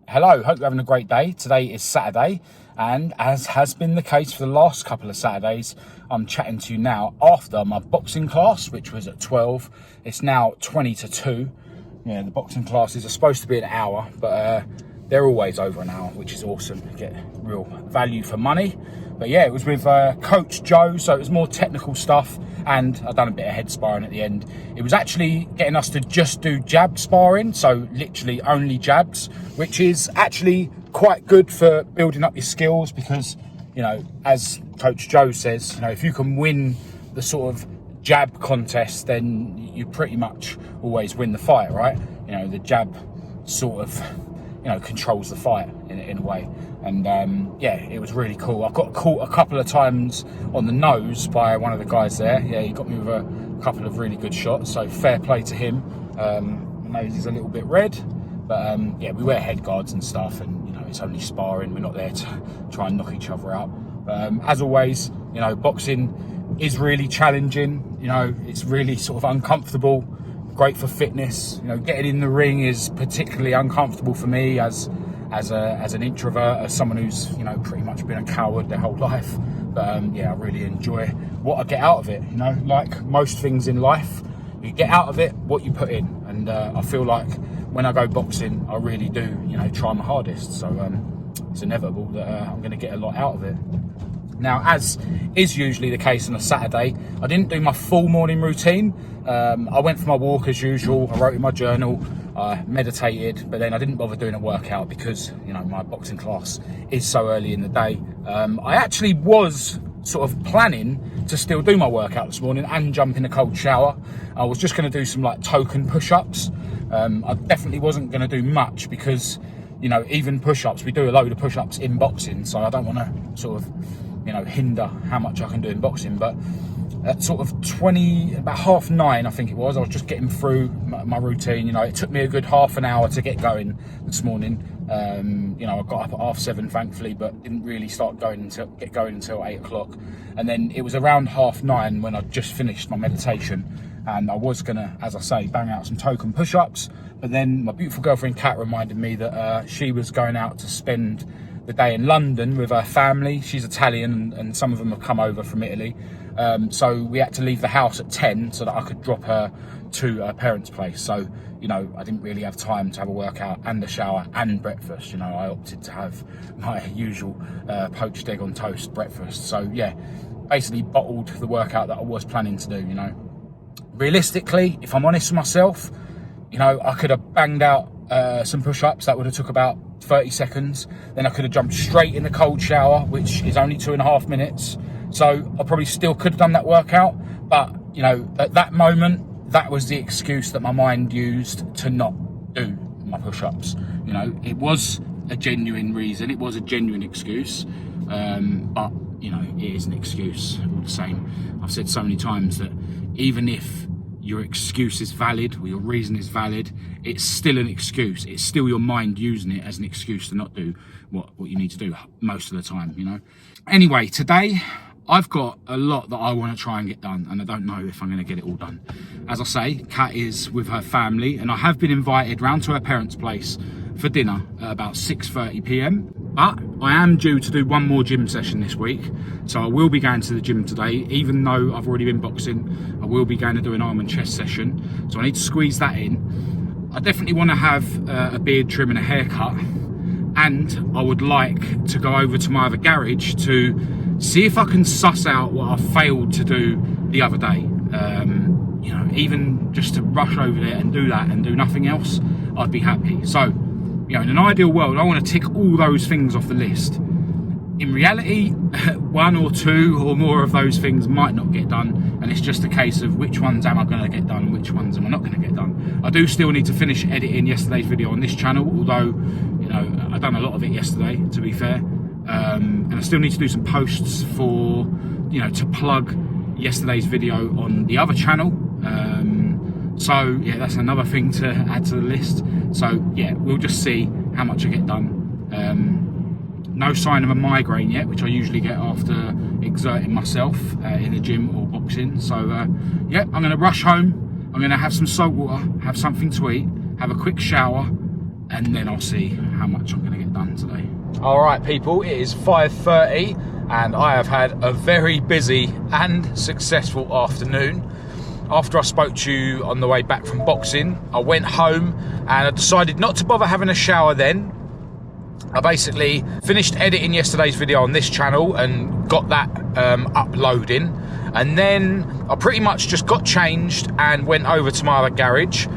Hello, hope you're having a great day. Today is Saturday, and as has been the case for the last couple of Saturdays, I'm chatting to you now after my boxing class, which was at 12. It's now 20 to 2. Yeah, the boxing classes are supposed to be an hour, but they're always over an hour, which is awesome. You get real value for money. But yeah, it was with Coach Joe, so it was more technical stuff, and I've done a bit of head sparring at the end. It was actually getting us to just do jab sparring, so literally only jabs, which is actually quite good for building up your skills because, you know, as Coach Joe says, you know, if you can win the sort of jab contest, then you pretty much always win the fight, right? You know, the jab sort of, you know, controls the fight in a way. And yeah, it was really cool. I got caught a couple of times on the nose by one of the guys there. Yeah, he got me with a couple of really good shots, so fair play to him. My nose is a little bit red, but yeah, we wear head guards and stuff, and you know, it's only sparring. We're not there to try and knock each other out. As always, you know, boxing is really challenging. You know, it's really sort of uncomfortable. Great for fitness. You know, getting in the ring is particularly uncomfortable for me as an introvert, as someone who's, you know, pretty much been a coward their whole life. But yeah, I really enjoy what I get out of it. You know, like most things in life, you get out of it what you put in, and I feel like when I go boxing, I really do, you know, try my hardest. So it's inevitable that I'm going to get a lot out of it. Now, as is usually the case on a Saturday, I didn't do my full morning routine. I went for my walk as usual. I wrote in my journal, I meditated, but then I didn't bother doing a workout because, you know, my boxing class is so early in the day. I actually was sort of planning to still do my workout this morning and jump in a cold shower. I was just going to do some like token push-ups. I definitely wasn't going to do much because, you know, even push-ups, we do a load of push-ups in boxing, so I don't want to sort of, you know, hinder how much I can do in boxing. But at sort of about 9:30, I think it was, I was just getting through my routine. You know, it took me a good half an hour to get going this morning. You know, I got up at 7:30, thankfully, but didn't really get going until 8 o'clock. And then it was around 9:30 when I just finished my meditation, and I was gonna, as I say, bang out some token push-ups. But then my beautiful girlfriend Kat reminded me that she was going out to spend the day in London with her family. She's Italian, and some of them have come over from Italy. So we had to leave the house at 10 so that I could drop her to her parents' place. So, you know, I didn't really have time to have a workout and a shower and breakfast. You know, I opted to have my usual poached egg on toast breakfast. So yeah, basically bottled the workout that I was planning to do, you know. Realistically, if I'm honest with myself, you know, I could have banged out some push-ups. That would have took about 30 seconds. Then I could have jumped straight in the cold shower, which is only 2.5 minutes. So I probably still could have done that workout. But, you know, at that moment, that was the excuse that my mind used to not do my push-ups. You know, it was a genuine reason. It was a genuine excuse. But, you know, it is an excuse all the same. I've said so many times that even if your excuse is valid or your reason is valid, it's still an excuse. It's still your mind using it as an excuse to not do what you need to do most of the time, you know. Anyway, today I've got a lot that I want to try and get done, and I don't know if I'm going to get it all done. As I say, Kat is with her family, and I have been invited round to her parents' place for dinner at about 6:30 p.m. But I am due to do one more gym session this week, so I will be going to the gym today. Even though I've already been boxing, I will be going to do an arm and chest session, so I need to squeeze that in. I definitely want to have a beard trim and a haircut, and I would like to go over to my other garage to see if I can suss out what I failed to do the other day. You know, even just to rush over there and do that and do nothing else, I'd be happy. So, you know, in an ideal world, I want to tick all those things off the list. In reality, one or two or more of those things might not get done, and it's just a case of which ones am I going to get done and which ones am I not going to get done. I do still need to finish editing yesterday's video on this channel, although, you know, I've done a lot of it yesterday, to be fair. And I still need to do some posts for, you know, to plug yesterday's video on the other channel. So yeah, that's another thing to add to the list. So yeah, we'll just see how much I get done. No sign of a migraine yet, which I usually get after exerting myself in the gym or boxing. So yeah, I'm going to rush home. I'm going to have some salt water, have something to eat, have a quick shower, and then I'll see how much I'm going to get done today. All right, people, it is 5:30 and I have had a very busy and successful afternoon. After I spoke to you on the way back from boxing, I went home and I decided not to bother having a shower then. I basically finished editing yesterday's video on this channel and got that uploading, and then I pretty much just got changed and went over to my other garage,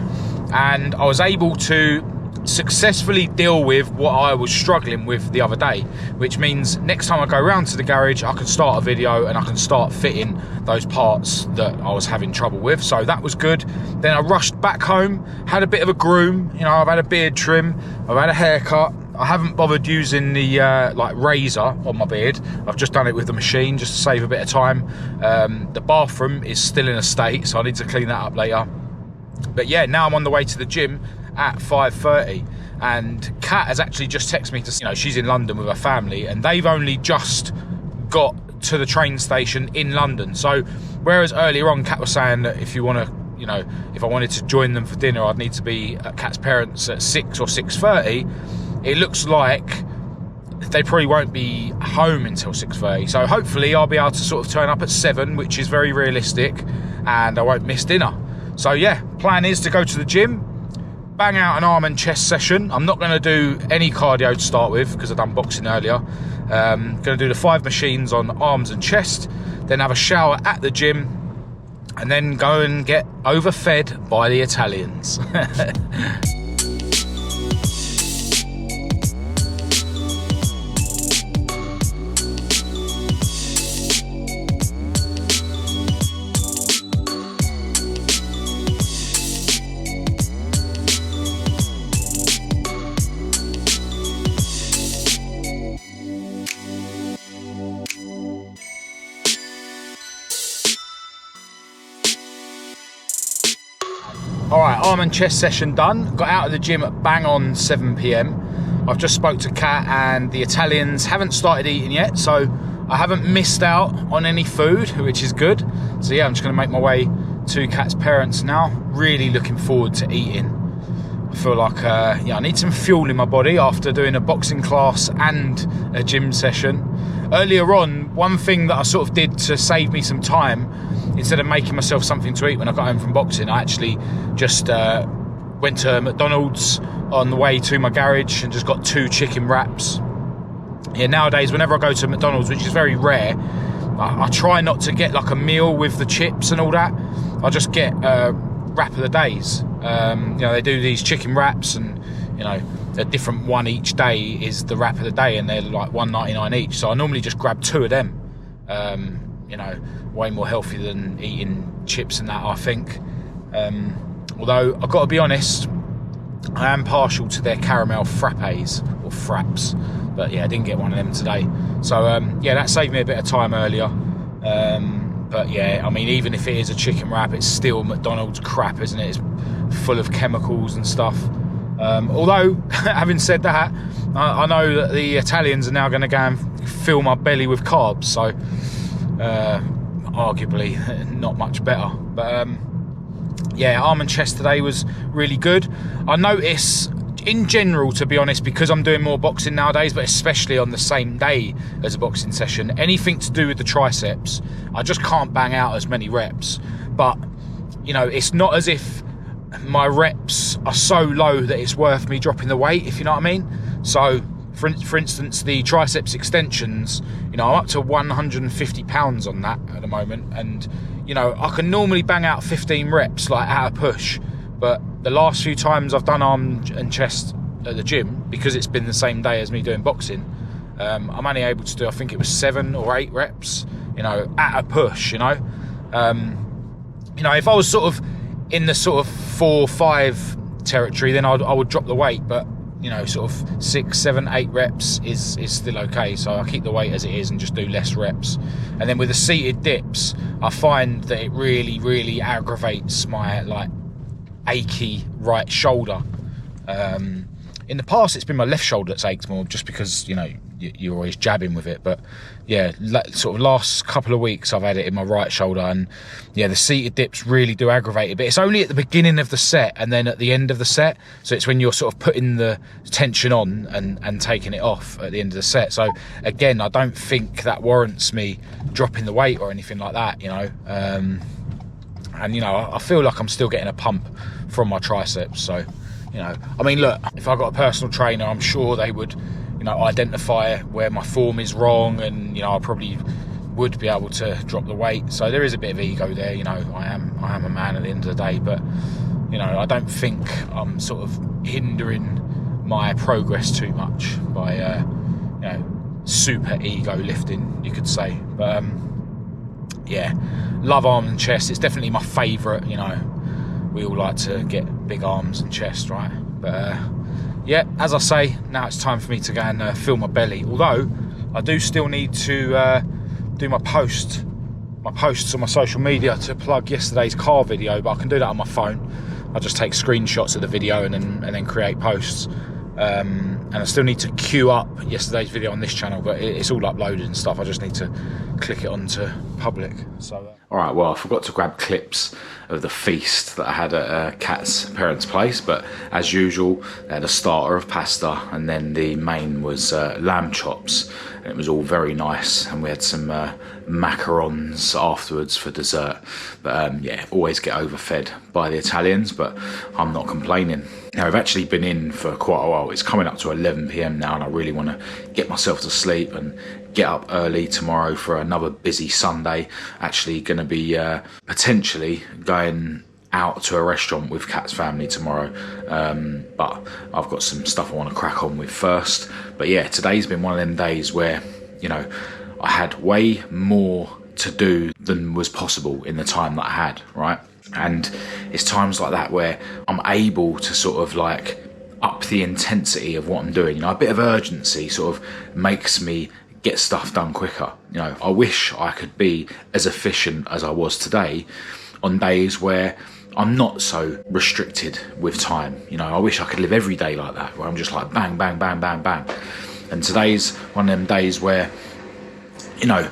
and I was able to successfully deal with what I was struggling with the other day, which means next time I go round to the garage I can start a video and I can start fitting those parts that I was having trouble with. So that was good. Then I rushed back home, had a bit of a groom, you know, I've had a beard trim, I've had a haircut. I haven't bothered using the like razor on my beard. I've just done it with the machine just to save a bit of time. The bathroom is still in a state, so I need to clean that up later. But yeah, now I'm on the way to the gym at 5:30, and Kat has actually just texted me to, you know, she's in London with her family and they've only just got to the train station in London. So whereas earlier on Kat was saying that if you want to, you know, if I wanted to join them for dinner I'd need to be at Kat's parents at 6 or 6:30, it looks like they probably won't be home until 6:30. So hopefully I'll be able to sort of turn up at 7, which is very realistic, and I won't miss dinner. So yeah, plan is to go to the gym, bang out an arm and chest session. I'm not going to do any cardio to start with because I've done boxing earlier. Going to do the 5 machines on arms and chest, then have a shower at the gym, and then go and get overfed by the Italians. Alright, arm and chest session done. Got out of the gym at bang on 7 PM. I've just spoke to Kat and the Italians haven't started eating yet, so I haven't missed out on any food, which is good. So yeah, I'm just going to make my way to Kat's parents now. Really looking forward to eating. I feel like yeah, I need some fuel in my body after doing a boxing class and a gym session. Earlier on, one thing that I sort of did to save me some time, instead of making myself something to eat when I got home from boxing, I actually just went to McDonald's on the way to my garage and just got 2 chicken wraps. Yeah, nowadays, whenever I go to McDonald's, which is very rare, I try not to get like a meal with the chips and all that. I just get wrap of the days. You know, they do these chicken wraps, and you know, a different one each day is the wrap of the day, and they're like $1.99 each. So I normally just grab 2 of them. You know, way more healthy than eating chips and that, I think. Although I've got to be honest, I am partial to their caramel frappes or fraps, but yeah, I didn't get one of them today. So yeah, that saved me a bit of time earlier. But yeah, I mean, even if it is a chicken wrap, it's still McDonald's crap, isn't it? It's full of chemicals and stuff. Although, having said that, I know that the Italians are now going to go and fill my belly with carbs, so arguably not much better. But yeah, arm and chest today was really good. I notice in general, to be honest, because I'm doing more boxing nowadays, but especially on the same day as a boxing session, anything to do with the triceps, I just can't bang out as many reps. But you know, it's not as if my reps are so low that it's worth me dropping the weight, if you know what I mean. So for instance, the triceps extensions, you know, I'm up to 150 pounds on that at the moment, and you know, I can normally bang out 15 reps like at a push, but the last few times I've done arm and chest at the gym, because it's been the same day as me doing boxing, I'm only able to do, I think it was 7 or 8 reps, you know, at a push. You know, if I was sort of in the sort of 4 or 5 territory, then I would drop the weight, but you know, sort of 6, 7, 8 reps is still okay. So I keep the weight as it is and just do less reps. And then with the seated dips, I find that it really aggravates my like achy right shoulder. in the past it's been my left shoulder that's ached more, just because, you know, you're always jabbing with it. But yeah, sort of last couple of weeks I've had it in my right shoulder, and yeah, the seated dips really do aggravate it. But it's only at the beginning of the set and then at the end of the set, so it's when you're sort of putting the tension on and taking it off at the end of the set. So again, I don't think that warrants me dropping the weight or anything like that, you know. And you know, I feel like I'm still getting a pump from my triceps. So, you know, I mean, look, if I got a personal trainer, I'm sure they would, you know, identify where my form is wrong, and you know, I probably would be able to drop the weight. So there is a bit of ego there, you know. I am a man at the end of the day, but you know, I don't think I'm sort of hindering my progress too much by you know, super ego lifting, you could say. But yeah, love arms and chest. It's definitely my favourite, you know. We all like to get big arms and chest, right? But yeah, as I say, now it's time for me to go and fill my belly. Although I do still need to do my posts on my social media to plug yesterday's car video, but I can do that on my phone. I'll just take screenshots of the video and then create posts. And I still need to queue up yesterday's video on this channel, but it's all uploaded and stuff. I just need to click it onto public. So all right, well, I forgot to grab clips of the feast that I had at Kat's parents' place, but as usual, they had a starter of pasta, and then the main was lamb chops, and it was all very nice. And we had some macarons afterwards for dessert. But yeah, always get overfed by the Italians, but I'm not complaining. Now, I've actually been in for quite a while. It's coming up to 11 PM now, and I really want to get myself to sleep and get up early tomorrow for another busy Sunday. Actually going to be potentially going out to a restaurant with Kat's family tomorrow, but I've got some stuff I want to crack on with first. But yeah, today's been one of them days where, you know, I had way more to do than was possible in the time that I had, right? And it's times like that where I'm able to sort of like up the intensity of what I'm doing. You know, a bit of urgency sort of makes me get stuff done quicker. You know, I wish I could be as efficient as I was today on days where I'm not so restricted with time. You know, I wish I could live every day like that, where I'm just like bang, bang, bang, bang, bang. And today's one of them days where, you know,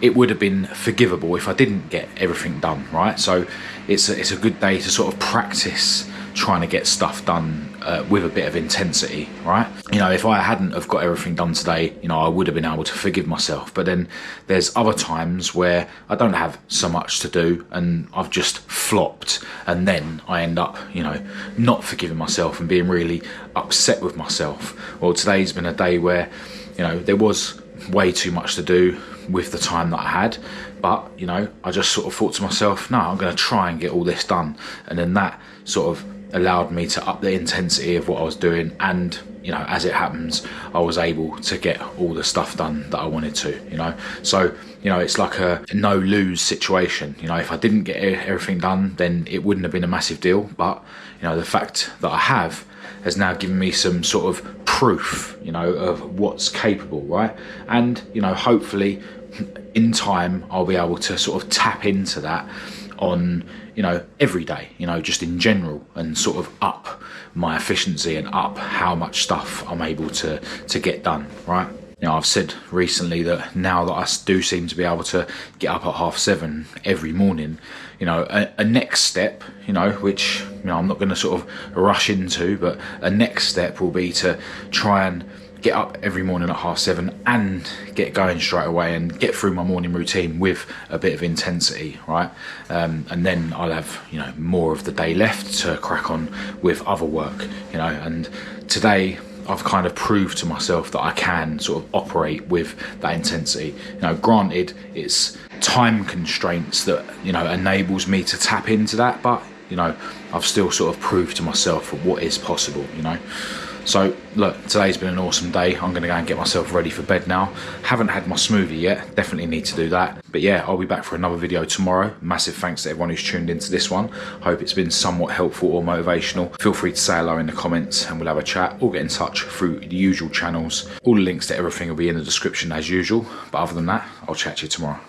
it would have been forgivable if I didn't get everything done, right? So it's a good day to sort of practice trying to get stuff done with a bit of intensity, right? You know, if I hadn't have got everything done today, you know, I would have been able to forgive myself. But then there's other times where I don't have so much to do and I've just flopped, and then I end up, you know, not forgiving myself and being really upset with myself. Well, today's been a day where, you know, there was way too much to do with the time that I had, but you know, I just sort of thought to myself, no, I'm going to try and get all this done. And then that sort of allowed me to up the intensity of what I was doing, and you know, as it happens, I was able to get all the stuff done that I wanted to, you know. So, you know, it's like a no-lose situation. You know, if I didn't get everything done, then it wouldn't have been a massive deal. But, you know, the fact that I have has now given me some sort of proof, you know, of what's capable, right? And, you know, hopefully in time, I'll be able to sort of tap into that on, you know, every day, you know, just in general, and sort of up my efficiency and up how much stuff I'm able to get done, right? You know, I've said recently that now that I do seem to be able to get up at 7:30 every morning, you know, a next step, you know, which, you know, I'm not going to sort of rush into, but a next step will be to try and get up every morning at 7:30 and get going straight away and get through my morning routine with a bit of intensity, right? And then I'll have, you know, more of the day left to crack on with other work, you know. And today I've kind of proved to myself that I can sort of operate with that intensity. You know, granted, it's time constraints that, you know, enables me to tap into that, but, you know, I've still sort of proved to myself what is possible, you know. So look, today's been an awesome day. I'm going to go and get myself ready for bed now. Haven't had my smoothie yet, definitely need to do that. But yeah, I'll be back for another video tomorrow. Massive thanks to everyone who's tuned into this one. Hope it's been somewhat helpful or motivational. Feel free to say hello in the comments and we'll have a chat, or get in touch through the usual channels. All the links to everything will be in the description as usual. But other than that, I'll chat to you tomorrow.